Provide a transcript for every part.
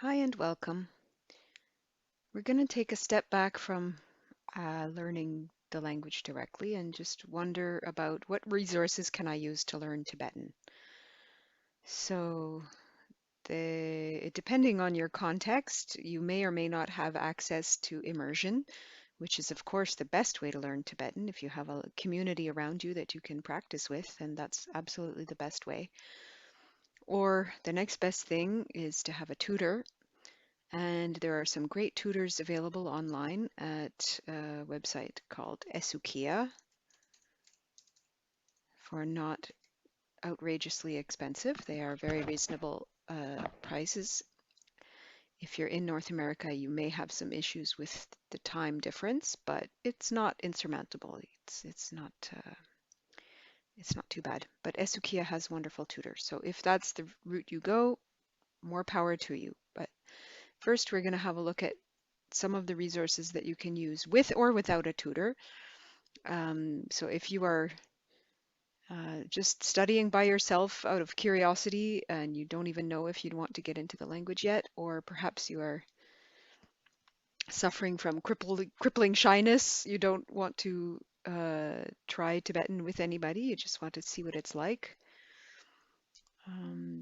Hi and welcome. We're going to take a step back from learning the language directly and just wonder about what resources can I use to learn Tibetan. So, depending on your context, you may or may not have access to immersion, which is of course the best way to learn Tibetan. If you have a community around you that you can practice with, then that's absolutely the best way. Or the next best thing is to have a tutor. And there are some great tutors available online at a website called Esukhia for not outrageously expensive. They are very reasonable prices. If you're in North America, you may have some issues with the time difference, but it's not insurmountable. It's not too bad. But Esukhia has wonderful tutors. So if that's the route you go, more power to you. But first, we're going to have a look at some of the resources that you can use with or without a tutor. So if you are just studying by yourself out of curiosity and you don't even know if you'd want to get into the language yet, or perhaps you are suffering from crippling shyness, you don't want to try Tibetan with anybody, you just want to see what it's like.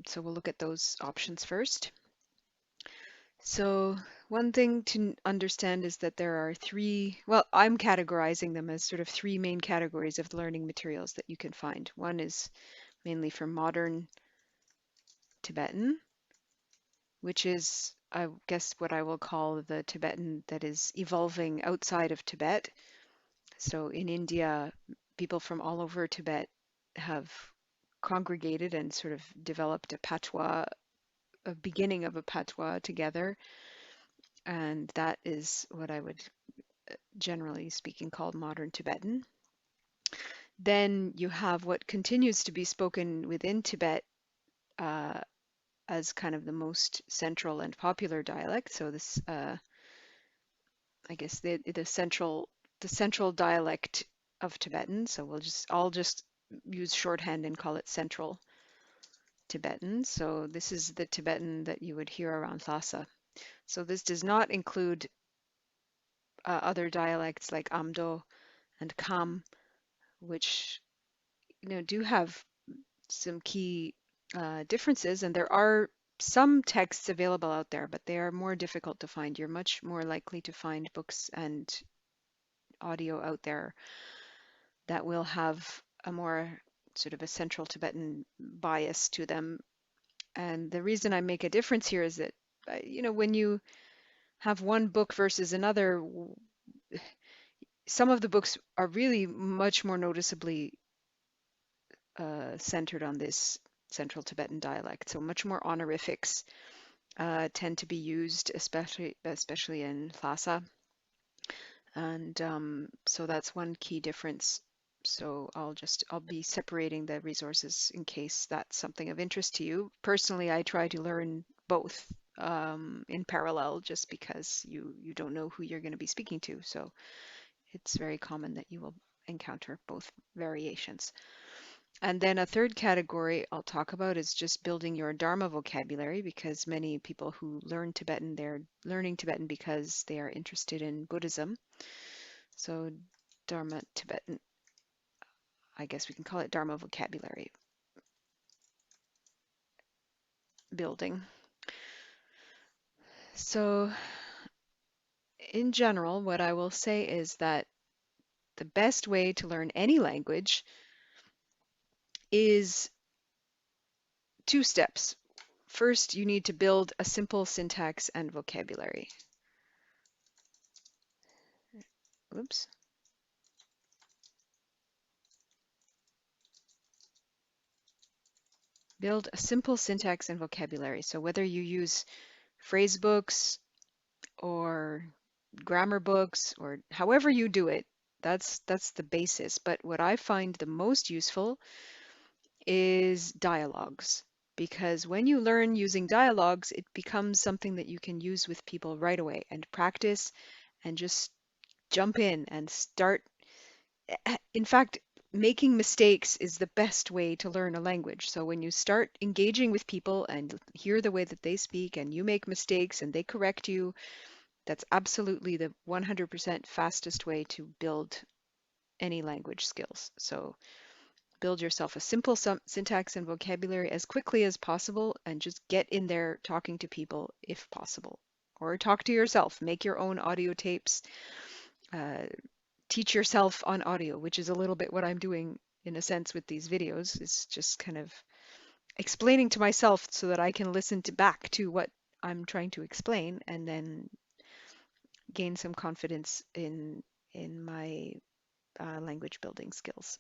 So we'll look at those options first. So one thing to understand is that there are I'm categorizing them as sort of three main categories of learning materials that you can find. One is mainly for modern Tibetan, which is, I guess, what I will call the Tibetan that is evolving outside of Tibet. So in India, people from all over Tibet have congregated and sort of developed a beginning of a patois together. And that is what I would, generally speaking, call modern Tibetan. Then you have what continues to be spoken within Tibet as kind of the most central and popular dialect. So this, I guess, the central dialect of Tibetan. So I'll just use shorthand and call it Central Tibetan. So this is the Tibetan that you would hear around Lhasa. So this does not include other dialects like Amdo and Kam, which do have some key differences, and there are some texts available out there, but they are more difficult to find. You're much more likely to find books and audio out there that will have a more sort of a central Tibetan bias to them. And the reason I make a difference here is that, when you have one book versus another, some of the books are really much more noticeably centered on this Central Tibetan dialect. So much more honorifics tend to be used, especially in Lhasa. And so that's one key difference. So I'll be separating the resources in case that's something of interest to you. Personally, I try to learn both in parallel just because you don't know who you're going to be speaking to. So it's very common that you will encounter both variations. And then a third category I'll talk about is just building your Dharma vocabulary, because many people who learn Tibetan, they're learning Tibetan because they are interested in Buddhism. So Dharma Tibetan, I guess we can call it Dharma vocabulary building. So in general, what I will say is that the best way to learn any language is two steps. First, you need to build a simple syntax and vocabulary. Oops. Build a simple syntax and vocabulary. So whether you use phrase books or grammar books or however you do it, that's the basis. But what I find the most useful is dialogues, because when you learn using dialogues, it becomes something that you can use with people right away and practice and just jump in and start. In fact, making mistakes is the best way to learn a language. So when you start engaging with people and hear the way that they speak and you make mistakes and they correct you, that's absolutely the 100% fastest way to build any language skills. So build yourself a simple syntax and vocabulary as quickly as possible and just get in there talking to people if possible. Or talk to yourself, make your own audio tapes, uh, teach yourself on audio, which is a little bit what I'm doing in a sense with these videos. It's just kind of explaining to myself so that I can listen to back to what I'm trying to explain and then gain some confidence in my language building skills.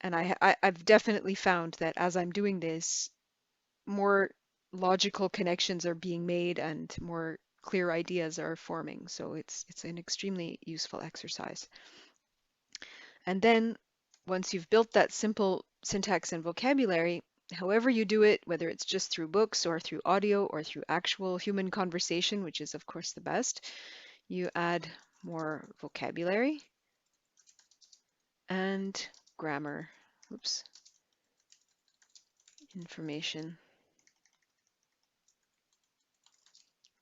And I've definitely found that as I'm doing this, more logical connections are being made and more clear ideas are forming. So it's an extremely useful exercise. And then once you've built that simple syntax and vocabulary, however you do it, whether it's just through books or through audio or through actual human conversation, which is of course the best, you add more vocabulary and grammar. Oops. Information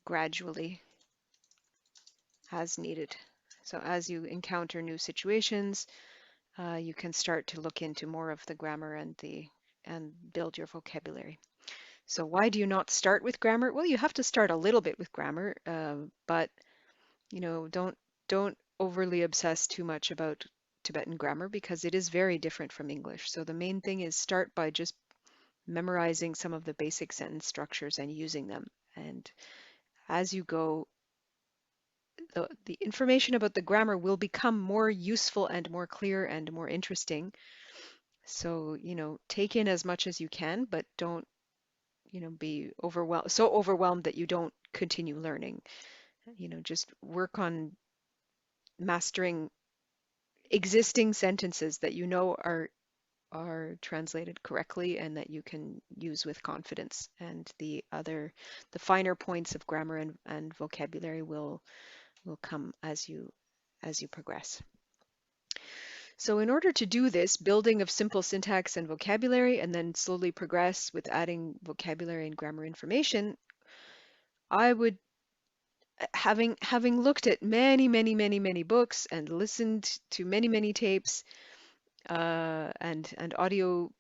gradually as needed. So as you encounter new situations, you can start to look into more of the grammar and build your vocabulary. So why do you not start with grammar? Well, you have to start a little bit with grammar, but don't overly obsess too much about Tibetan grammar because it is very different from English. So the main thing is start by just memorizing some of the basic sentence structures and using them. And as you go, the information about the grammar will become more useful and more clear and more interesting. So, take in as much as you can, but don't, be so overwhelmed that you don't continue learning. Just work on mastering existing sentences that are translated correctly and that you can use with confidence. And the finer points of grammar and vocabulary will come as you progress. So in order to do this building of simple syntax and vocabulary and then slowly progress with adding vocabulary and grammar information, I would, having looked at many books and listened to many tapes and audio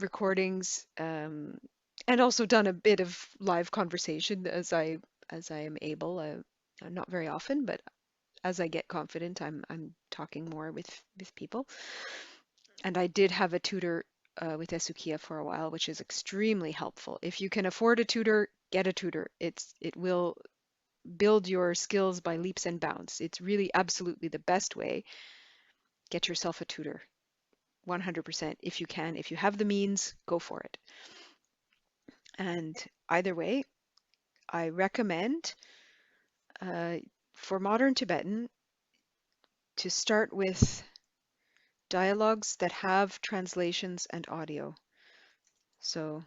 recordings, and also done a bit of live conversation as I am able, not very often, but as I get confident, I'm talking more with people. And I did have a tutor with Esukhia for a while, which is extremely helpful. If you can afford a tutor, get a tutor. It will build your skills by leaps and bounds. It's really absolutely the best way. Get yourself a tutor, 100%. If you can, if you have the means, go for it. And either way, I recommend for Modern Tibetan to start with dialogues that have translations and audio. So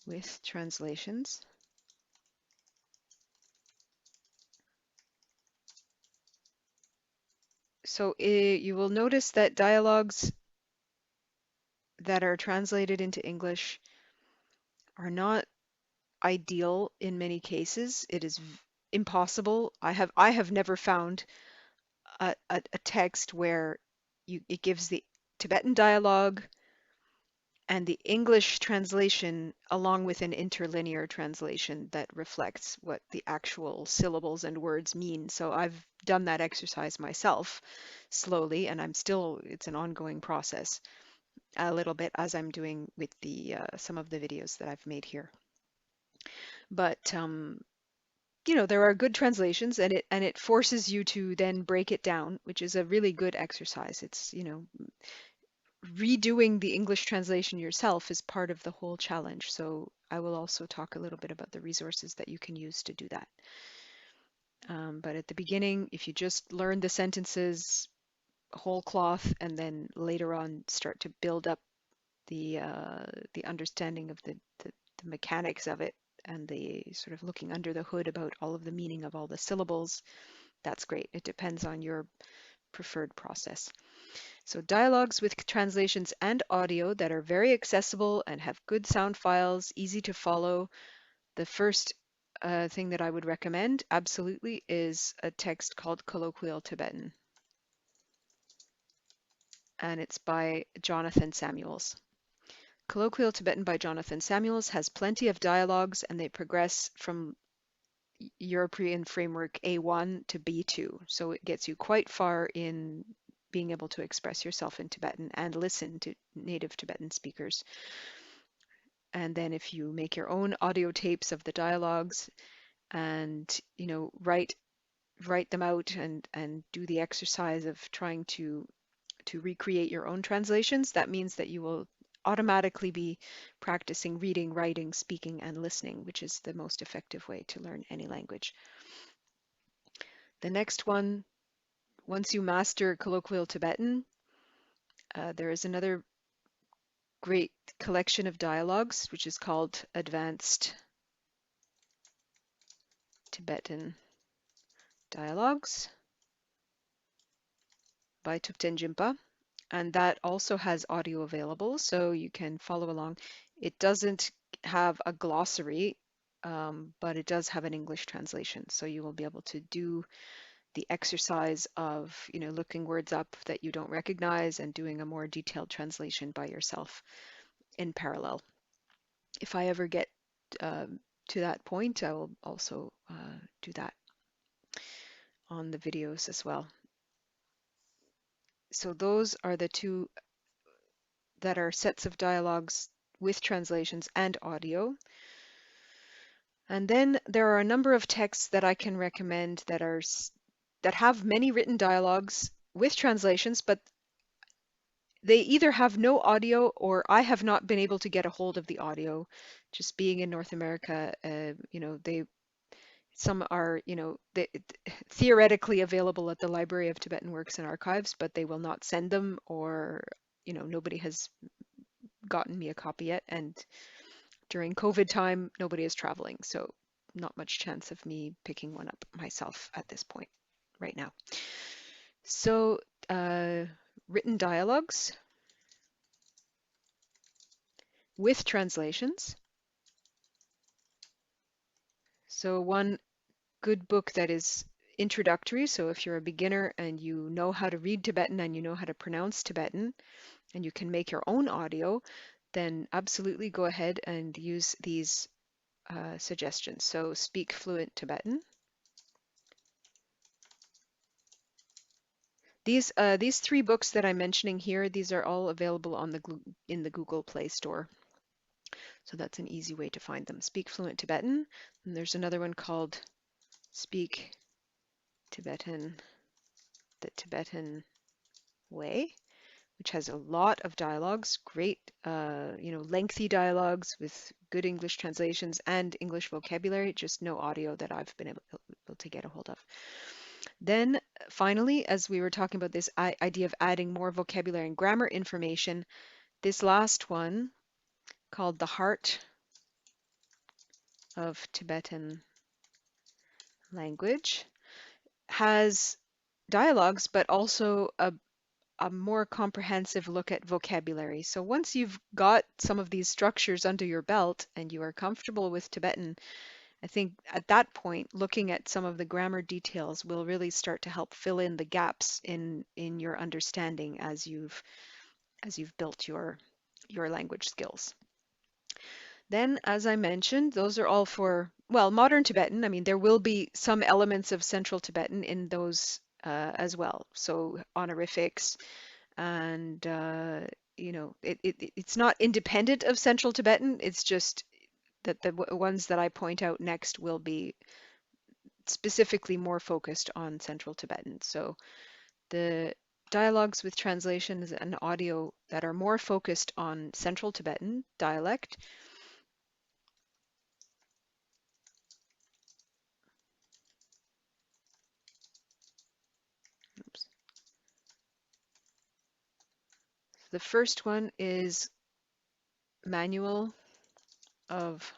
with translations. So you will notice that dialogues that are translated into English are not ideal in many cases. It is impossible. I have never found a text where it gives the Tibetan dialogue and the English translation along with an interlinear translation that reflects what the actual syllables and words mean. So I've done that exercise myself slowly, and it's an ongoing process a little bit as I'm doing with the some of the videos that I've made here. But there are good translations, and it forces you to then break it down, which is a really good exercise. It's, redoing the English translation yourself is part of the whole challenge. So I will also talk a little bit about the resources that you can use to do that. But at the beginning, if you just learn the sentences whole cloth and then later on start to build up the understanding of the mechanics of it and the sort of looking under the hood about all of the meaning of all the syllables, that's great. It depends on your preferred process. So dialogues with translations and audio that are very accessible and have good sound files, easy to follow. The first thing that I would recommend absolutely is a text called Colloquial Tibetan, and it's by Jonathan Samuels. Colloquial Tibetan by Jonathan Samuels has plenty of dialogues, and they progress from European Framework A1 to B2. So it gets you quite far in being able to express yourself in Tibetan and listen to native Tibetan speakers. And then if you make your own audio tapes of the dialogues and, you know, write them out and do the exercise of trying to recreate your own translations, that means that you will automatically be practicing reading, writing, speaking, and listening, which is the most effective way to learn any language. The next one, once you master Colloquial Tibetan, there is another great collection of dialogues, which is called Advanced Tibetan Dialogues by Thupten Jinpa. And that also has audio available, so you can follow along. It doesn't have a glossary, but it does have an English translation, so you will be able to do the exercise of, you know, looking words up that you don't recognize and doing a more detailed translation by yourself in parallel. If I ever get to that point, I will also do that on the videos as well. So those are the two that are sets of dialogues with translations and audio. And then there are a number of texts that I can recommend that have many written dialogues with translations, but they either have no audio or I have not been able to get a hold of the audio. Just being in North America, you know, some are, you know, theoretically available at the Library of Tibetan Works and Archives, but they will not send them, or, you know, nobody has gotten me a copy yet. And during COVID time, nobody is traveling, so not much chance of me picking one up myself at this point right now. So written dialogues with translations. So one good book that is introductory, so if you're a beginner and you know how to read Tibetan and you know how to pronounce Tibetan and you can make your own audio, then absolutely go ahead and use these suggestions. So Speak Fluent Tibetan. These three books that I'm mentioning here, these are all available on in the Google Play Store. So that's an easy way to find them. Speak Fluent Tibetan. And there's another one called Speak Tibetan the Tibetan Way, which has a lot of dialogues, great, you know, lengthy dialogues with good English translations and English vocabulary, just no audio that I've been able to get a hold of. Then finally, as we were talking about this idea of adding more vocabulary and grammar information, this last one called The Heart of Tibetan Language has dialogues, but also a more comprehensive look at vocabulary. So once you've got some of these structures under your belt and you are comfortable with Tibetan, I think at that point, looking at some of the grammar details will really start to help fill in the gaps in your understanding as you've built your language skills. Then, as I mentioned, those are all for, well, modern Tibetan. I mean, there will be some elements of Central Tibetan in those as well. So honorifics, and you know, it's not independent of Central Tibetan. It's just that the ones that I point out next will be specifically more focused on Central Tibetan. So the dialogues with translations and audio that are more focused on Central Tibetan dialect. Oops. The first one is Manual of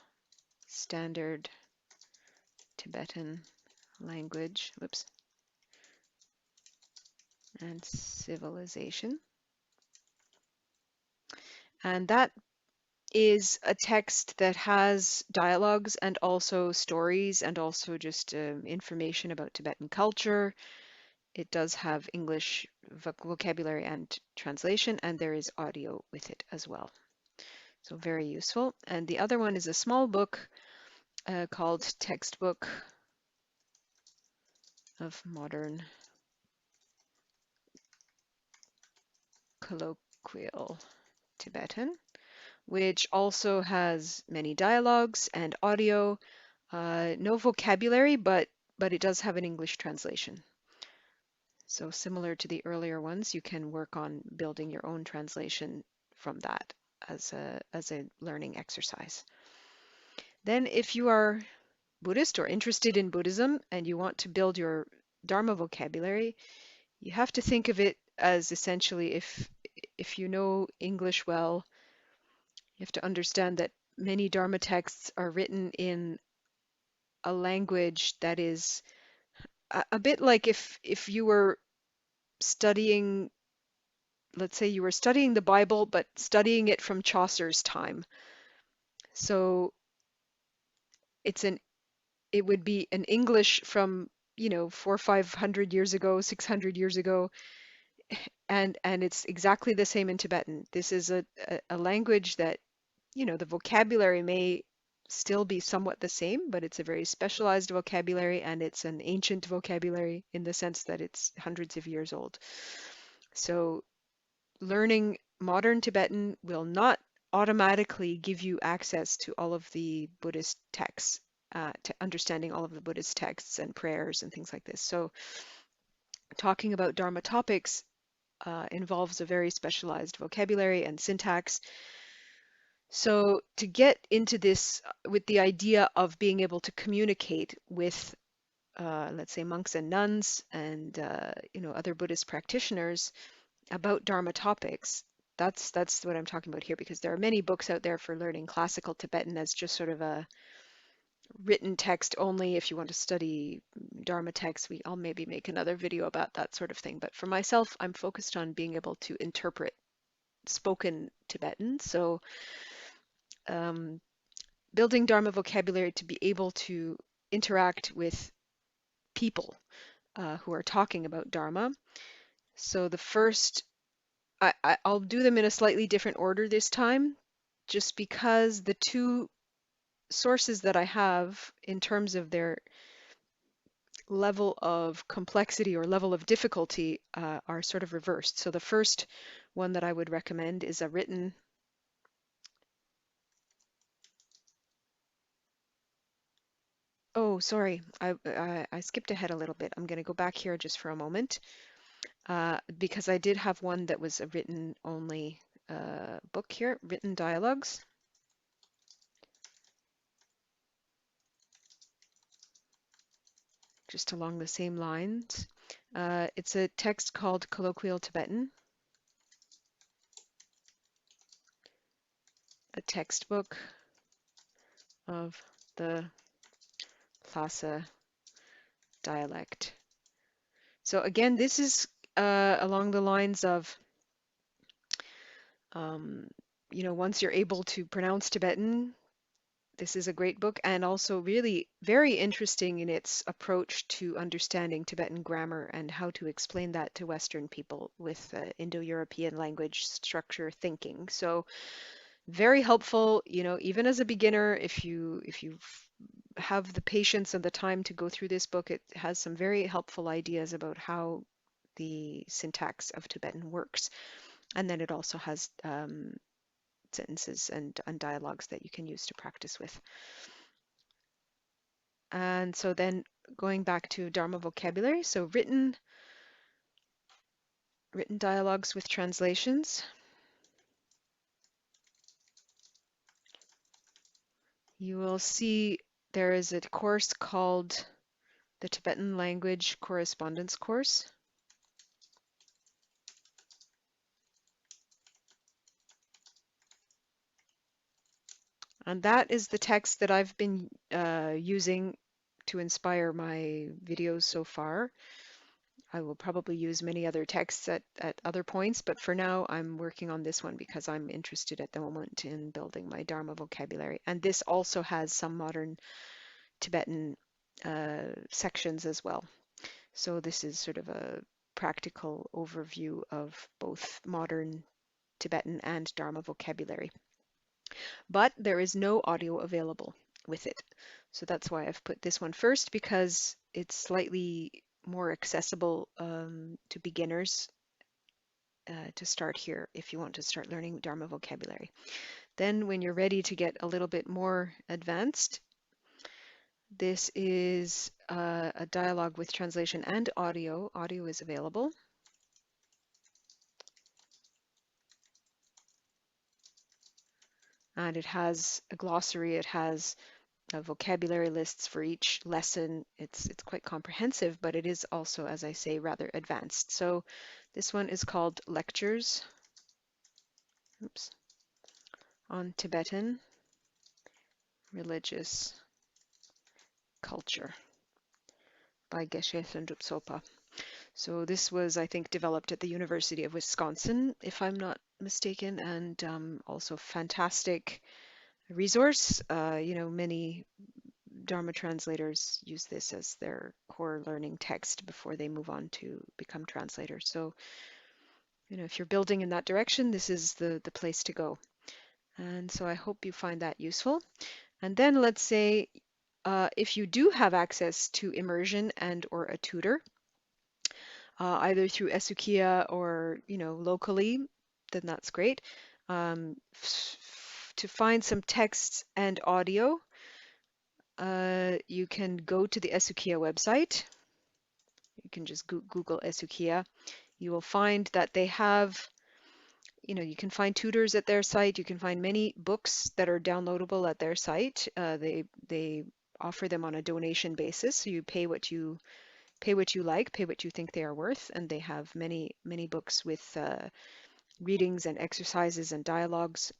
Standard Tibetan Language. Whoops. and civilization. And that is a text that has dialogues and also stories and also just information about Tibetan culture. It does have English vocabulary and translation, and there is audio with it as well. So very useful. And the other one is a small book called Textbook of Modern Colloquial Tibetan, which also has many dialogues and audio. No vocabulary, but it does have an English translation. So similar to the earlier ones, you can work on building your own translation from that as a learning exercise. Then if you are Buddhist or interested in Buddhism and you want to build your Dharma vocabulary, you have to think of it as essentially if you know English well, you have to understand that many Dharma texts are written in a language that is a bit like if you were studying, let's say you were studying the Bible, but studying it from Chaucer's time. So it would be an English from, 400 or 500 years ago, 600 years ago, and it's exactly the same in Tibetan. This is a language that, the vocabulary may still be somewhat the same, but it's a very specialized vocabulary and it's an ancient vocabulary in the sense that it's hundreds of years old. So learning modern Tibetan will not automatically give you access to all of the Buddhist texts, to understanding all of the Buddhist texts and prayers and things like this. So talking about Dharma topics involves a very specialized vocabulary and syntax. So to get into this with the idea of being able to communicate with, let's say, monks and nuns and other Buddhist practitioners about Dharma topics, that's what I'm talking about here, because there are many books out there for learning classical Tibetan as just sort of a written text only. If you want to study Dharma text, I'll maybe make another video about that sort of thing. But for myself, I'm focused on being able to interpret spoken Tibetan. So building Dharma vocabulary to be able to interact with people who are talking about Dharma. So the first, I'll do them in a slightly different order this time, just because the two sources that I have in terms of their level of complexity or level of difficulty are sort of reversed. So the first one that I would recommend is a written. Oh, sorry, I skipped ahead a little bit. I'm going to go back here just for a moment because I did have one that was a written only book here, written dialogues. Just along the same lines. It's a text called Colloquial Tibetan, a textbook of the Lhasa dialect. So again, this is along the lines of, once you're able to pronounce Tibetan, this is a great book, and also really very interesting in its approach to understanding Tibetan grammar and how to explain that to Western people with Indo-European language structure thinking. So very helpful, even as a beginner, if you have the patience and the time to go through this book, it has some very helpful ideas about how the syntax of Tibetan works. And then it also has sentences and dialogues that you can use to practice with. And so then going back to Dharma vocabulary, so written dialogues with translations. You will see there is a course called the Tibetan Language Correspondence Course. And that is the text that I've been using to inspire my videos so far. I will probably use many other texts at other points, but for now I'm working on this one because I'm interested at the moment in building my Dharma vocabulary. And this also has some modern Tibetan sections as well. So this is sort of a practical overview of both modern Tibetan and Dharma vocabulary. But there is no audio available with it. So that's why I've put this one first, because it's slightly more accessible to beginners to start here if you want to start learning Dharma vocabulary. Then when you're ready to get a little bit more advanced, this is a dialogue with translation and audio. Audio is available. And it has a glossary, it has vocabulary lists for each lesson. It's quite comprehensive, but it is also, as I say, rather advanced. So this one is called Lectures, on Tibetan Religious Culture by Geshe Lhundup Sopa. So this was, I think, developed at the University of Wisconsin, if I'm not mistaken, and also fantastic resource. Many Dharma translators use this as their core learning text before they move on to become translators. So, if you're building in that direction, this is the place to go. And so I hope you find that useful. And then let's say if you do have access to immersion and or a tutor, either through Esukhia or locally, then that's great. To find some texts and audio, you can go to the Esukhia website. You can just Google Esukhia. You will find that they have, you can find tutors at their site. You can find many books that are downloadable at their site. They offer them on a donation basis. So you pay what you like, pay what you think they are worth, and they have many books with readings and exercises and dialogues.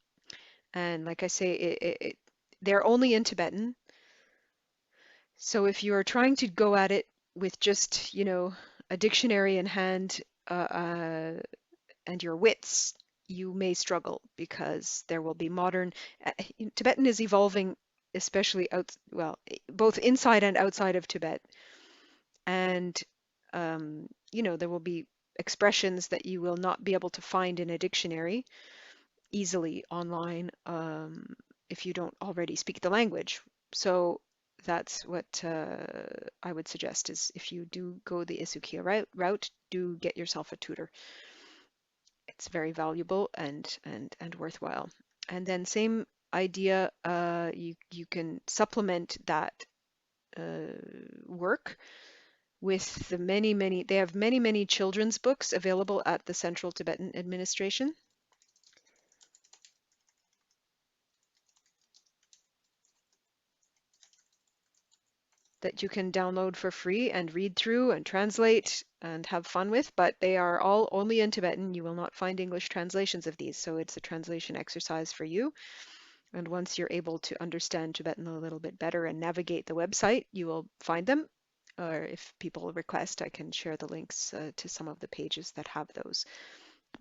And like I say, they're only in Tibetan. So if you are trying to go at it with just, a dictionary in hand and your wits, you may struggle because there will be modern. Tibetan is evolving, especially both inside and outside of Tibet. And, there will be expressions that you will not be able to find in a dictionary easily online if you don't already speak the language. So that's what I would suggest is if you do go the Esukhia route, do get yourself a tutor. It's very valuable and worthwhile. And then same idea, you can supplement that work with the they have many children's books available at the Central Tibetan Administration. That you can download for free and read through and translate and have fun with, but they are all only in Tibetan. You will not find English translations of these, so it's a translation exercise for you. And once you're able to understand Tibetan a little bit better and navigate the website, you will find them. Or if people request, I can share the links to some of the pages that have those.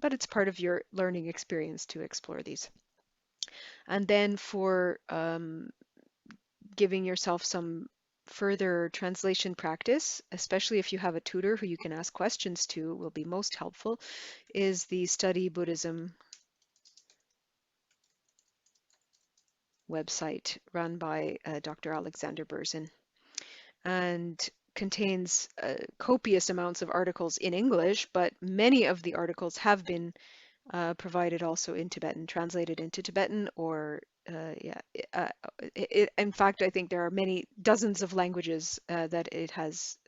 But it's part of your learning experience to explore these. And then for giving yourself some further translation practice, especially if you have a tutor who you can ask questions to, will be most helpful, is the Study Buddhism website run by Dr. Alexander Berzin, and contains copious amounts of articles in English, but many of the articles have been provided also in Tibetan, translated into Tibetan, or in fact, I think there are many dozens of languages that it has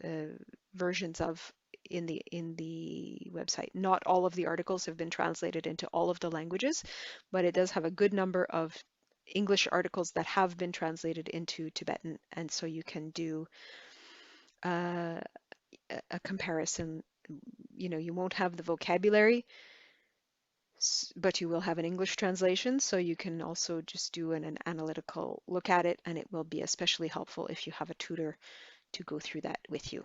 versions of in the website. Not all of the articles have been translated into all of the languages, but it does have a good number of English articles that have been translated into Tibetan, and so you can do a comparison. You won't have the vocabulary, but you will have an English translation, so you can also just do an analytical look at it, and it will be especially helpful if you have a tutor to go through that with you.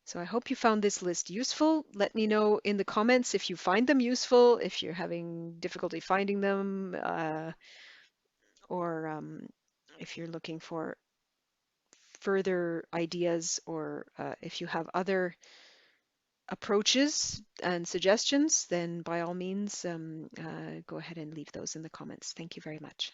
So I hope you found this list useful. Let me know in the comments if you find them useful, if you're having difficulty finding them, or if you're looking for further ideas, or if you have other approaches and suggestions, then by all means, go ahead and leave those in the comments. Thank you very much.